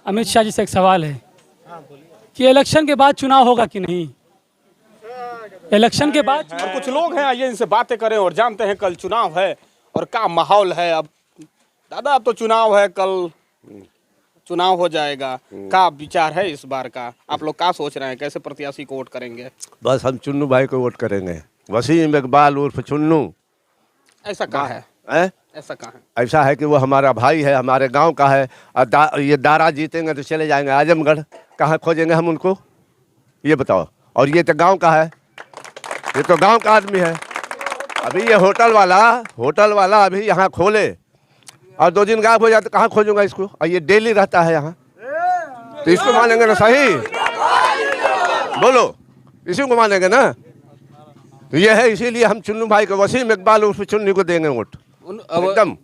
अमित शाह जी से एक सवाल है कि इलेक्शन के बाद चुनाव होगा कि नहीं। इलेक्शन के बाद और कुछ लोग हैं, आइए इनसे बातें करें और जानते हैं कल चुनाव है और क्या माहौल है। अब दादा अब तो चुनाव है, कल चुनाव हो जाएगा, क्या विचार है इस बार का? आप लोग क्या सोच रहे हैं, कैसे प्रत्याशी को वोट करेंगे? बस हम चुन्नू भाई को वोट करेंगे, वसीम इकबाल उर्फ चुन्नू। ऐसा कहाँ है? ऐसा कहाँ है? ऐसा है कि वो हमारा भाई है, हमारे गांव का है। और ये दारा जीतेंगे तो चले जाएंगे आजमगढ़, कहाँ खोजेंगे हम उनको, ये बताओ। और ये तो गांव का है, ये तो गांव का आदमी है। अभी ये होटल वाला अभी यहाँ खोले और 2 दिन गायब हो जाए तो कहाँ खोजूंगा इसको? और ये डेली रहता है यहाँ, तो इसको मानेंगे ना? सही बोलो, इसी को मानेंगे ना? तो ये है, इसीलिए हम चुन्नू भाई को, वसीम इकबाल उर्फ चुन्नू को देंगे वोट एकदम।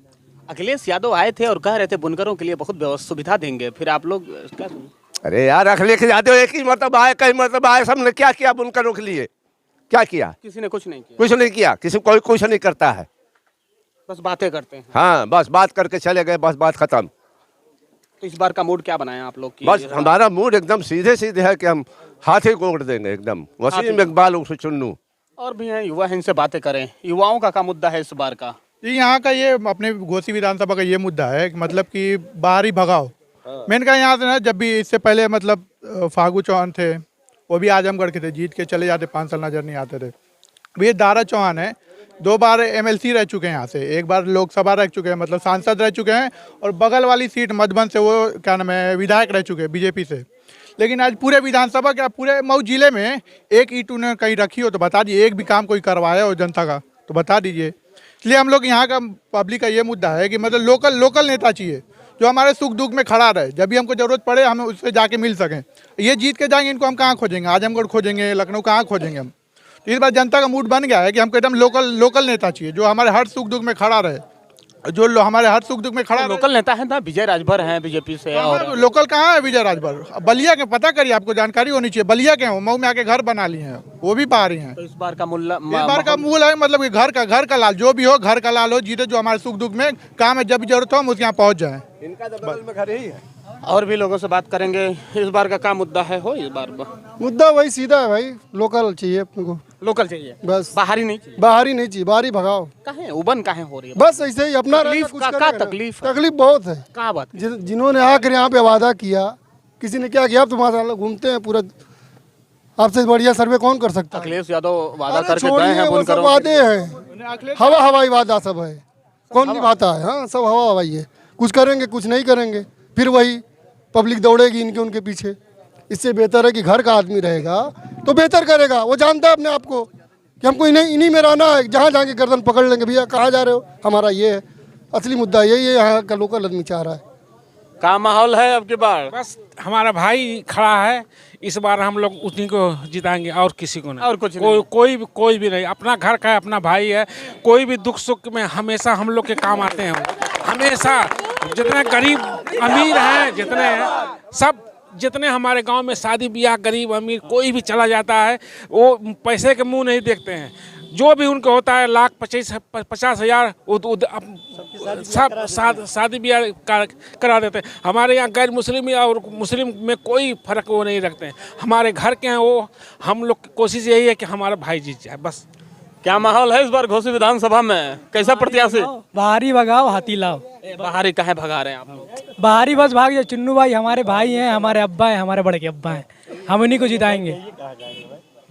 अखिलेश यादव आए थे और कह रहे थे बुनकरों के लिए बहुत सुविधा देंगे, फिर आप लोग क्या? अरे यार, अखिलेश यादव एक ही मतलब आए, कई मतलब आए, सबने क्या किया बुनकरों के लिए? क्या किया? किसी ने कुछ नहीं किया। कुछ नहीं किया, किसी कोई कुछ नहीं करता है, बस बातें करते हैं। हाँ, बस बात करके चले गए, बस बात खत्म। तो इस बार का मूड क्या बनाया आप लोग की? बस हमारा मूड एकदम सीधे सीधे है कि हम हाथी को वोट देंगे एकदम, वसीम इकबाल उर्फ चुन्नू। और भी हैं युवा, इनसे बातें करें। युवाओं का क्या मुद्दा है इस बार का? यहाँ का ये अपने घोसी विधानसभा का ये मुद्दा है कि मतलब कि बाहरी भगाओ। मैंने कहा यहाँ से ना, जब भी इससे पहले मतलब फागू चौहान थे, वो भी आजमगढ़ के थे, जीत के चले जाते, 5 साल नजर नहीं आते थे। ये दारा चौहान है, 2 बार एमएलसी रह चुके हैं यहाँ से, 1 बार लोकसभा रह चुके हैं, मतलब सांसद रह चुके हैं, और बगल वाली सीट मधुबन से वो क्या नाम है, विधायक रह चुके हैं बीजेपी से। लेकिन आज पूरे विधानसभा क्या पूरे मऊ जिले में एक ईंट उन्होंने कहीं रखी हो तो बता दीजिए, एक भी काम कोई करवाया हो जनता का तो बता दीजिए। इसलिए हम लोग यहाँ का पब्लिक का ये मुद्दा है कि मतलब लोकल नेता चाहिए जो हमारे सुख दुख में खड़ा रहे, जब भी हमको जरूरत पड़े हमें उससे जाके मिल सकें। ये जीत के जाएंगे, इनको हम कहाँ खोजेंगे? आजमगढ़ खोजेंगे, लखनऊ कहाँ खोजेंगे हम? तो इस बार जनता का मूड बन गया है कि हमको एकदम लोकल नेता चाहिए जो हमारे हर सुख दुख में खड़ा रहे, जो हमारे हर सुख दुख में खड़ा। लोकल नेता है ना, विजय राजभर हैं बीजेपी से। और लोकल कहाँ है विजय राजभर? बलिया के पता करिए, आपको जानकारी होनी चाहिए। बलिया के हो, मऊ में आके घर बना लिए हैं, वो भी बाहरी हैं। तो इस बार का मूल है मतलब कि घर का लाल, जो भी हो घर का लाल हो, जीते जो हमारे सुख दुख में काम है, जब भी जरूरत हो हम उसके यहाँ पहुँच जाएं। इनका तो बगल में घर ही है। और भी लोगों से बात करेंगे। इस बार का क्या मुद्दा है? हो इस बार मुद्दा वही सीधा है भाई, लोकल चाहिए अपने को, लोकल चाहिए बस, बाहरी नहीं चाहिए। बाहरी नहीं चाहिए, बाहरी भगाओ। कहें उबन कहें हो रही है? बस ऐसे ही अपना तकलीफ कुछ का करेगा ना। तकलीफ तकलीफ बहुत है। क्या बात? जिन्होंने आकर यहाँ पे वादा किया, किसी ने क्या किया? आप तो माशाल्लाह घूमते हैं पूरा, आपसे बढ़िया सर्वे कौन कर सकता है? अखिलेश यादव वादा अरे करके गए छोड़िए, हैं, वो सब वादे हैं, हवाई वादा सब है, कौन निभाता है? हाँ, सब हवाई है, कुछ करेंगे कुछ नहीं करेंगे, फिर वही पब्लिक दौड़ेगी उनके पीछे। इससे बेहतर है कि घर का आदमी रहेगा तो बेहतर करेगा। वो जानता है अपने आप को कि हमको इन्हीं में रहना है, जहाँ जाके गर्दन पकड़ लेंगे, भैया कहाँ जा रहे हो, हमारा ये है। असली मुद्दा यही है, यहाँ का लोकल आदमी चाह रहा है। क्या माहौल है अब की बार? बस हमारा भाई खड़ा है, इस बार हम लोग उन्हीं को जिताएंगे और किसी को नहीं। और कुछ नहीं? कोई भी नहीं, अपना घर का है, अपना भाई है। कोई भी दुख सुख में हमेशा हम लोग के काम आते हैं, हमेशा। जितने गरीब अमीर हैं, जितने हमारे गांव में शादी ब्याह, गरीब अमीर कोई भी चला जाता है, वो पैसे के मुंह नहीं देखते हैं। जो भी उनको होता है 50,000 सब शादी ब्याह करा देते हैं। हमारे यहाँ गैर मुस्लिम और मुस्लिम में कोई फर्क वो नहीं रखते हैं। हमारे घर के हैं वो, हम लोग की कोशिश यही है कि हमारा भाई जीत जाए, बस। क्या माहौल है इस बार घोसी विधानसभा में? कैसा प्रत्याशी? बाहरी भगाओ हाथी लाओ। बाहरी कहे भगा रहे हैं आप लोग? बाहरी बस भाग जाए। चुन्नू भाई हमारे भाई हैं, हमारे अब्बा हैं, हमारे बड़े के अब्बा हैं, हम उन्हीं को जिताएंगे।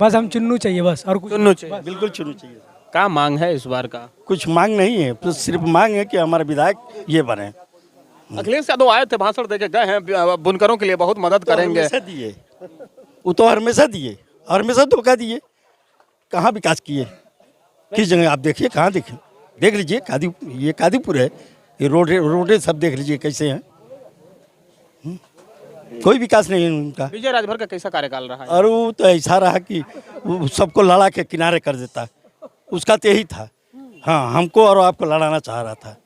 बस हम चुन्नू चाहिए, बस और कुछ चुन्नू चाहिए। बिल्कुल चुनू चाहिए। क्या मांग है इस बार का? कुछ मांग नहीं है, तो सिर्फ मांग है कि हमारे विधायक ये बने। अखिलेश यादव आए थे, भाषण देके गए हैं, बुनकरों के लिए बहुत मदद करेंगे। हमेशा दिए, वो तो हमेशा दिए, हमेशा धोखा दिए। कहाँ विकास किए? किस जगह आप देखिए, कहाँ देखें? देख लीजिए, ये कादीपुर है, ये रोडे सब देख लीजिए कैसे हैं। कोई विकास नहीं है उनका। विजय राजभर का कैसा कार्यकाल रहा है? और वो तो ऐसा रहा कि वो सबको लड़ा के किनारे कर देता, उसका तो यही था। हाँ, हमको और आपको लड़ाना चाह रहा था।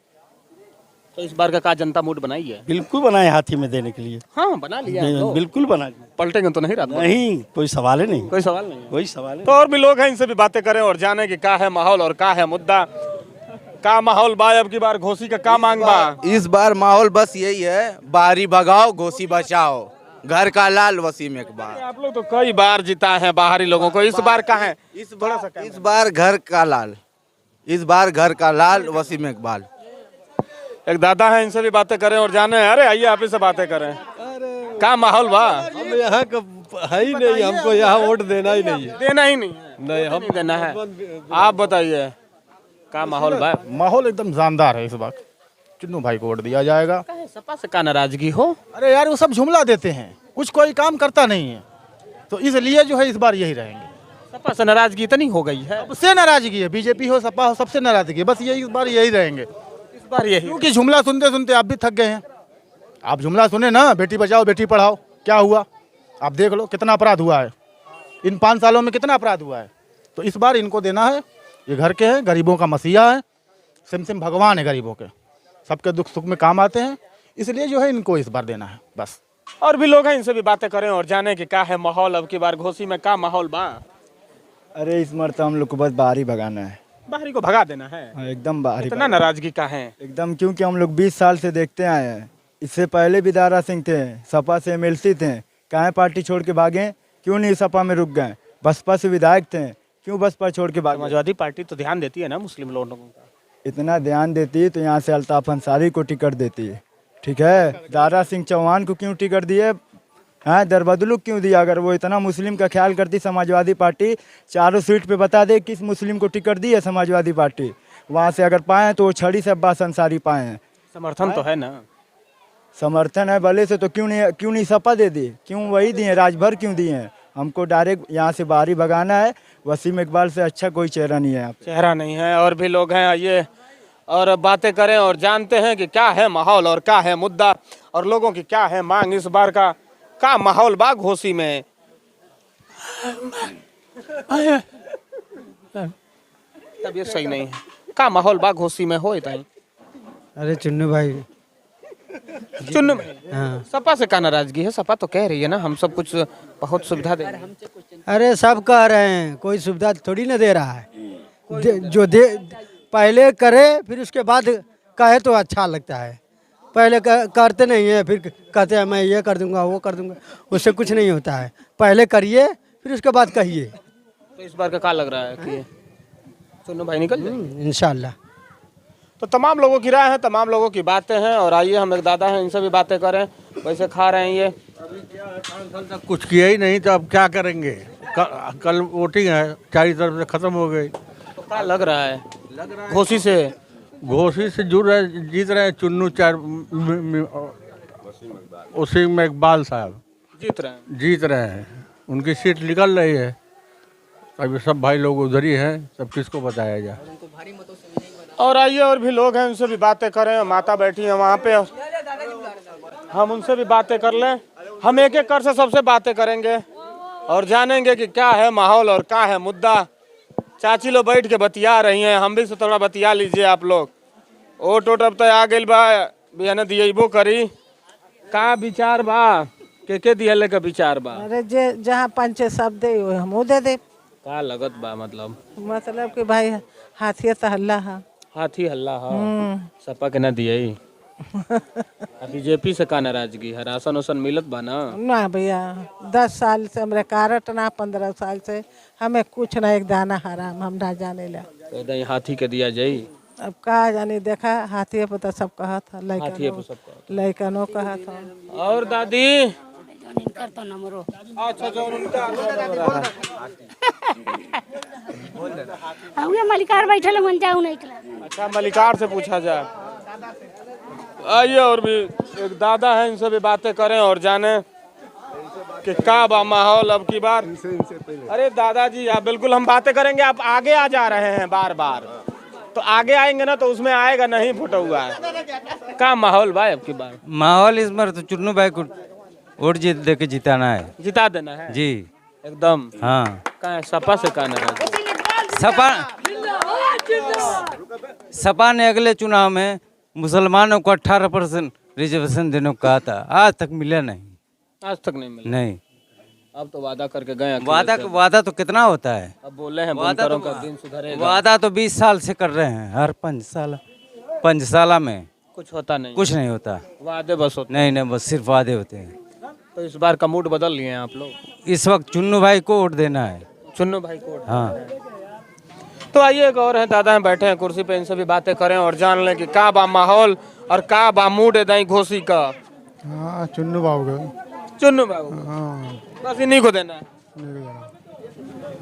तो इस बार का जनता मूड बनाई है? बिल्कुल बनाए हाथी में देने के लिए। हाँ, बना लिया है तो। बिल्कुल बना लिया। पलटेंगे तो नहीं रात भर? नहीं, कोई सवाल ही नहीं। कोई सवाल नहीं है। कोई सवाल है। तो और भी लोग हैं, इनसे भी बातें करें और जाने कि क्या है माहौल और क्या है मुद्दा। का माहौल बा अब की बार घोसी का का मांग बा? इस बार माहौल बस यही है, बाहरी भगाओ घोसी बचाओ, घर का लाल वसीम इकबाल। आप लोग तो कई बार जिता है बाहरी लोगों को, इस बार का है? इस बार घर का लाल, इस बार घर का लाल वसीम इकबाल। एक दादा है, इनसे भी बातें करें और जाने। अरे आइए आप ही से बातें करें। का माहौल बा? हम यहाँ का है ही नहीं, हमको यहाँ वोट देना ही नहीं है। देना ही नहीं है? नहीं, हम नहीं देना है। आप बताइए का माहौल बा? माहौल एकदम शानदार है इस बार। चुन्नू भाई को वोट दिया जाएगा। सपा से का नाराजगी हो? अरे यार वो सब जुमला देते हैं, कुछ कोई काम करता नहीं है, तो इसलिए जो है इस बार यही रहेंगे। सपा से नाराजगी इतनी हो गई है? सबसे नाराजगी है, बीजेपी हो सपा हो, सबसे नाराजगी है। बस ये इस बार यही रहेंगे, इस बार यही। क्योंकि जुमला सुनते सुनते आप भी थक गए हैं। आप जुमला सुने ना, बेटी बचाओ बेटी पढ़ाओ, क्या हुआ आप देख लो, कितना अपराध हुआ है इन 5 सालों में, कितना अपराध हुआ है। तो इस बार इनको देना है, ये घर के हैं, गरीबों का मसीहा है, सिम भगवान है गरीबों के, सबके दुख सुख में काम आते हैं, इसलिए जो है इनको इस बार देना है बस। और भी लोग हैं, इनसे भी बातें करें और जाने कि क्या है माहौल अब की बार घोसी में, का माहौल बा? अरे इस बार तो हम लोग को बस बाहर ही भगाना है, बाहरी को भगा देना है। एकदम बाहर ही इतना नाराजगी का है? एकदम, क्योंकि हम लोग 20 साल से देखते आए हैं। इससे पहले भी दारा सिंह थे, सपा से एमएलसी थे, काहे पार्टी छोड़ के भागे? क्यों नहीं सपा में रुक गए? बसपा से विधायक थे, क्यों बसपा छोड़ के भागे? समाजवादी पार्टी तो ध्यान देती है ना मुस्लिम लोगों का? इतना ध्यान देती है तो यहाँ से अल्ताफ अंसारी को टिकट देती है, ठीक है? दारा सिंह चौहान को क्यों टिकट दिए? हाँ, दरबदलू क्यों दिया? अगर वो इतना मुस्लिम का ख्याल करती समाजवादी पार्टी, चारों सीट पे बता दे किस मुस्लिम को टिकट दी है समाजवादी पार्टी। वहाँ से अगर पाए तो वो छड़ी से अब्बास अंसारी पाए हैं। समर्थन तो है ना? समर्थन है भले से, तो क्यों नहीं सपा दे दी? क्यों वही दिए, राजभर क्यों दिए हैं? हमको डायरेक्ट यहाँ से बाहरी भगाना है। वसीम इकबाल से अच्छा कोई चेहरा नहीं है यहाँ पे। चेहरा नहीं है। और भी लोग हैं, आइए और बातें करें और जानते हैं कि क्या है माहौल और क्या है मुद्दा और लोगों की क्या है मांग। इस बार का माहौल बा घोसी में? तबीयत सही नहीं है। का माहौल बा घोसी में हो इतना? अरे चुन्नू भाई, चुन्नू सपा से का नाराजगी है? सपा तो कह रही है ना हम सब कुछ बहुत सुविधा दे रहे हैं। अरे सब कह रहे हैं, कोई सुविधा थोड़ी ना दे रहा है। जो दे पहले करे फिर उसके बाद कहे तो अच्छा लगता है। पहले करते नहीं है, फिर कहते हैं मैं ये कर दूंगा वो कर दूंगा, उससे कुछ नहीं होता है। पहले करिए फिर उसके बाद कहिए। तो इस बार का क्या लग रहा है कि चुन्नू भाई निकल जाएंगे? इंशाल्लाह। तो तमाम लोगों की राय है, तमाम लोगों की बातें हैं और आइए हम एक दादा हैं, इनसे भी बातें करें। वैसे खा रहे हैं ये? कुछ किया ही नहीं तो अब क्या करेंगे? कल वोटिंग है, चारों तरफ से खत्म हो गई। तो क्या लग रहा है? घोसी से जुड़ रहे, जीत रहे हैं चुन्नू चार वसीम इकबाल साहब जीत रहे हैं। उनकी सीट निकल रही है। अभी सब भाई लोग उधर ही हैं, सब किसको बताया जाए। और आइए और भी लोग हैं, उनसे भी बातें करें। माता बैठी है वहाँ पे, हम उनसे भी बातें कर लें। हम एक एक कर से सबसे बातें करेंगे और जानेंगे कि क्या है माहौल और क्या है मुद्दा। चाची लोग बैठ के बतिया रही हैं, हम भी से थोड़ा बतिया लीजिए आप लोग। ओट अब तो आ गई बा, बिहान दिएबो करी। का विचार बा? के दिहले का विचार बा? अरे जे जहाँ पंचे सब दे हम दे दे। का लगत बा? मतलब कि भाई हाथी तो हल्ला है, हाथी हल्ला है। सपा के ना दिए। बीजेपी से का नाराजगी है? राशन उसन मिलत बा ना? ना भैया, 10 साल से हमारे कारट ना, 15 साल से हमें कुछ ना, एक दाना हराम हम ना जाने ला। तो हाथी के दिया जाई? अब कहा जाने, देखा हाथी पे तो सब कहा था, लड़कनों कहा था। और दादी मलिकार बैठे मन जाऊ नहीं। अच्छा, मलिकार से पूछा जाए। आइए और भी एक दादा है, इनसे भी बातें करें और जाने कि क्या बा माहौल अब की बार। अरे दादाजी आप बिल्कुल, हम बातें करेंगे, आप आगे आ जा रहे हैं बार बार, तो आगे आएंगे ना तो उसमें आएगा नहीं फोटो हुआ है। क्या माहौल भाई अब की बार? माहौल इस बार तो चुन्नू भाई को वोट जीत दे के जिताना है, जिता देना है जी एकदम। हाँ, का सपा से का नाराज? सपा ने अगले चुनाव में मुसलमानों को 18% रिजर्वेशन देने को कहा था, आज तक मिला नहीं। आज तक नहीं मिला? नहीं। अब तो वादा करके गए अखिलेश से। वादा तो कितना होता है? अब बोले हैं वादा बुनकरों तो का दिन सुधरेगा। वादा तो 20 साल से कर रहे हैं, हर 5 साल में कुछ होता नहीं। कुछ नहीं होता। वादे बस होते नहीं बस सिर्फ वादे होते हैं। तो इस बार का मूड बदल लिए हैं आप लोग? इस वक्त चुन्नू भाई को वोट देना है। चुन्नू भाई को? हाँ। तो आइए एक और हैं दादा हैं बैठे हैं कुर्सी पे, इनसे भी बातें करें और जान लें कि का बा माहौल और का बा मूड है दाई घोसी का। हाँ चुन्नू बाबू का। चुन्नू बाबू हाँ बस इन्हीं को देना है।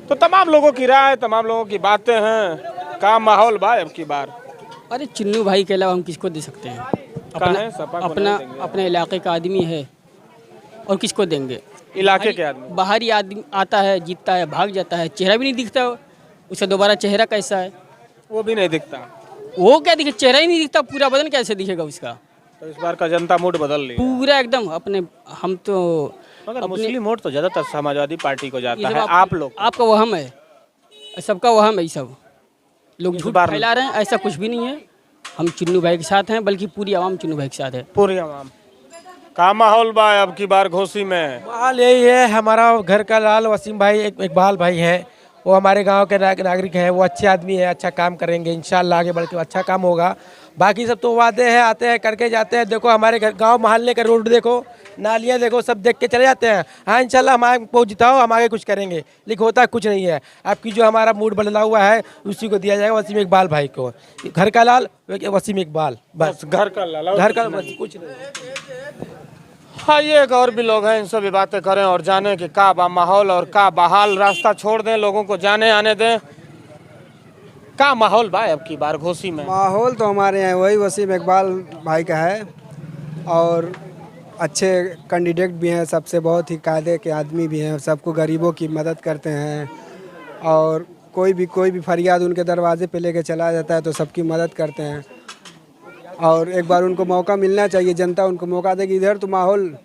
तो तमाम लोगों की राय, तमाम लोगों की बातें हैं, का माहौल बा अब की बार? अरे चुन्नू भाई के अलावा हम किसको दे सकते हैं? अपने इलाके का आदमी है और किसको देंगे? इलाके के आदमी? बाहरी आदमी आता है, जीतता है, भाग जाता है, चेहरा भी नहीं दिखता उसका। दोबारा चेहरा कैसा है वो भी नहीं दिखता। वो क्या दिखे, चेहरा ही नहीं दिखता, पूरा बदन कैसे दिखेगा उसका? तो इस बार का जनता मूड बदल लिया पूरा एकदम अपने। हम तो मगर मुस्लिम वोट तो ज्यादातर समाजवादी पार्टी को जाता है। आप लोग? आपका वहम है, सबका वहम है। ये सब लोग झूठ फैला रहे हैं, ऐसा कुछ भी नहीं है। हम चुन्नू भाई के साथ हैं, बल्कि पूरी आवाम चुन्नू भाई के साथ है। पूरी आवाम का माहौल बा अब की बार घोसी में? माहौल यही है, हमारा घर का लाल वसीम भाई एक इकबाल भाई हैं, वो हमारे गांव के नागरिक हैं, वो अच्छे आदमी है, अच्छा काम करेंगे इंशाल्लाह, आगे बढ़ के अच्छा काम होगा। बाकी सब तो वादे हैं, आते हैं करके जाते हैं। देखो हमारे घर गांव मोहल्ले का रोड देखो, नालियां देखो, सब देख के चले जाते हैं। हाँ इंशाल्लाह हम आगे को जिताओ, हम आगे कुछ करेंगे, लेकिन होता कुछ नहीं है। आपकी जो हमारा मूड बदला हुआ है उसी को दिया जाएगा, वसीम इकबाल भाई को। घर का लाल वसीम इकबाल, बस घर का लाल, घर का कुछ नहीं। हाँ ये एक और भी लोग हैं, इनसे भी बातें करें और जाने कि का बा माहौल और का बहाल। रास्ता छोड़ दें, लोगों को जाने आने दें। का माहौल बा अब की बार घोसी में? माहौल तो हमारे यहाँ वही वसीम इकबाल भाई का है, और अच्छे कैंडिडेट भी हैं, सबसे बहुत ही कायदे के आदमी भी हैं, सबको गरीबों की मदद करते हैं, और कोई भी फरियाद उनके दरवाजे पे लेके चला जाता है तो सबकी मदद करते हैं। और एक बार उनको मौका मिलना चाहिए, जनता उनको मौका देगी। इधर तो माहौल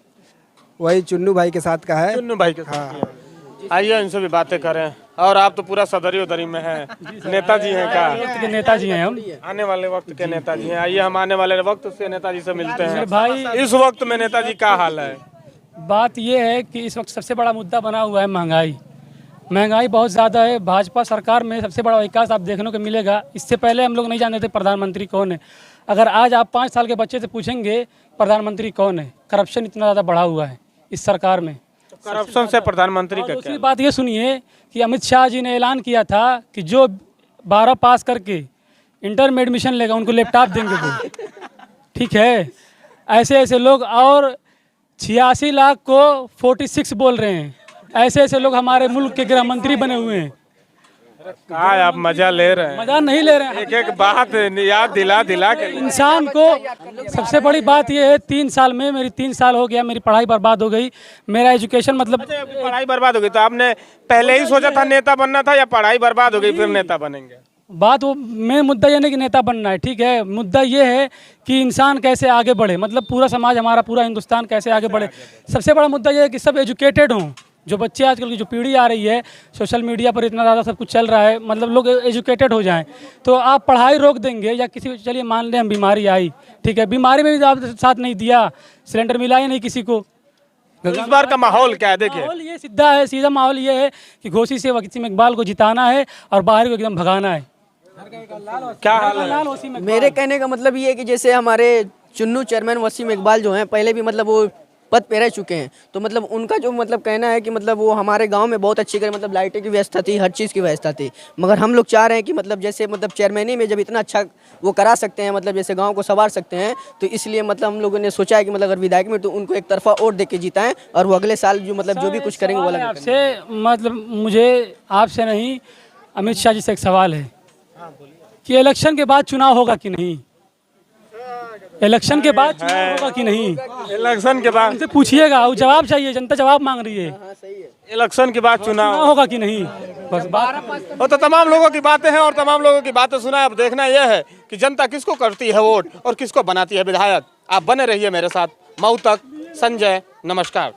वही चुन्नू भाई के साथ का है। चुन्नू भाई के साथ। आइए इनसे भी बातें करें। और आप तो पूरा सदरी उदरी में हैं, नेताजी हैं का? नेताजी हैं हम, आने वाले वक्त के नेताजी हैं। आइए हम आने वाले वक्त से नेताजी से मिलते हैं। भाई इस वक्त में नेताजी का हाल है? बात ये है कि इस वक्त सबसे बड़ा मुद्दा बना हुआ है महंगाई बहुत ज़्यादा है। भाजपा सरकार में सबसे बड़ा विकास आप देखने को मिलेगा। इससे पहले हम लोग नहीं जानते थे प्रधानमंत्री कौन है। अगर आज आप 5 साल के बच्चे से पूछेंगे प्रधानमंत्री कौन है, करप्शन इतना ज़्यादा बढ़ा हुआ है इस सरकार में। करप्शन से प्रधानमंत्री का क्या? बात ये सुनिए कि अमित शाह जी ने ऐलान किया था कि जो 12 पास करके इंटर में एडमिशन लेगा उनको लैपटॉप देंगे वो। ठीक है, ऐसे लोग, और 86 लाख को 46 बोल रहे हैं। ऐसे लोग हमारे मुल्क के गृह मंत्री बने हुए हैं। आप मजा ले रहे हैं? मजा नहीं ले रहे हैं, एक बात याद दिला के इंसान को। सबसे बड़ी बात यह है, 3 साल में मेरी 3 साल हो गया, मेरी पढ़ाई बर्बाद हो गई, मेरा एजुकेशन मतलब। पढ़ाई बर्बाद हो गई तो आपने पहले ही सोचा था नेता बनना था, या पढ़ाई बर्बाद हो गई फिर नेता बनेंगे? बात वो मेन मुद्दा ये नहीं कि नेता बनना है, ठीक है। मुद्दा ये है कि इंसान कैसे आगे बढ़े, मतलब पूरा समाज हमारा, पूरा हिंदुस्तान कैसे आगे बढ़े। सबसे बड़ा मुद्दा ये है कि सब एजुकेटेड हों। जो बच्चे आजकल की जो पीढ़ी आ रही है, सोशल मीडिया पर इतना ज़्यादा सब कुछ चल रहा है, मतलब लोग एजुकेटेड हो जाएं। तो आप पढ़ाई रोक देंगे या किसी, चलिए मान लें हम बीमारी आई, ठीक है, बीमारी में भी आप साथ नहीं दिया, सिलेंडर मिला ही नहीं किसी को। इस बार का माहौल क्या है? देखिए माहौल ये सीधा माहौल ये है कि घोसी से वसीम इकबाल को जिताना है और बाहर को एकदम भगाना है। क्या हाल है? मेरे कहने का मतलब ये है कि जैसे हमारे चुन्नू चेयरमैन वसीम इकबाल जो हैं, पहले भी मतलब वो पद पे रह चुके हैं, तो मतलब उनका जो मतलब कहना है कि मतलब वो हमारे गांव में बहुत अच्छी करे, मतलब लाइटें की व्यवस्था थी, हर चीज़ की व्यवस्था थी। मगर हम लोग चाह रहे हैं कि मतलब जैसे मतलब चेयरमैनी में जब इतना अच्छा वो करा सकते हैं, मतलब जैसे गांव को संवार सकते हैं, तो इसलिए मतलब हम लोगों ने सोचा है कि मतलब अगर विधायक में तो उनको एक तरफा वोट दे के जिताएं, और वो अगले साल जो मतलब जो भी कुछ करेंगे वो अलग। आपसे मतलब मुझे आपसे नहीं, अमित शाह जी से एक सवाल है कि इलेक्शन के बाद चुनाव होगा कि नहीं? इलेक्शन के बाद चुनाव होगा कि नहीं? इलेक्शन के बाद उनसे पूछिएगा, वो जवाब चाहिए, जनता जवाब मांग रही है। इलेक्शन के बाद चुनाव होगा कि नहीं, बस बात। वो तो तमाम लोगों की बातें हैं और तमाम लोगों की बातें सुना। अब देखना यह है कि जनता किसको करती है वोट और किसको बनाती है विधायक। आप बने रहिए मेरे साथ। मऊ तक, संजय, नमस्कार।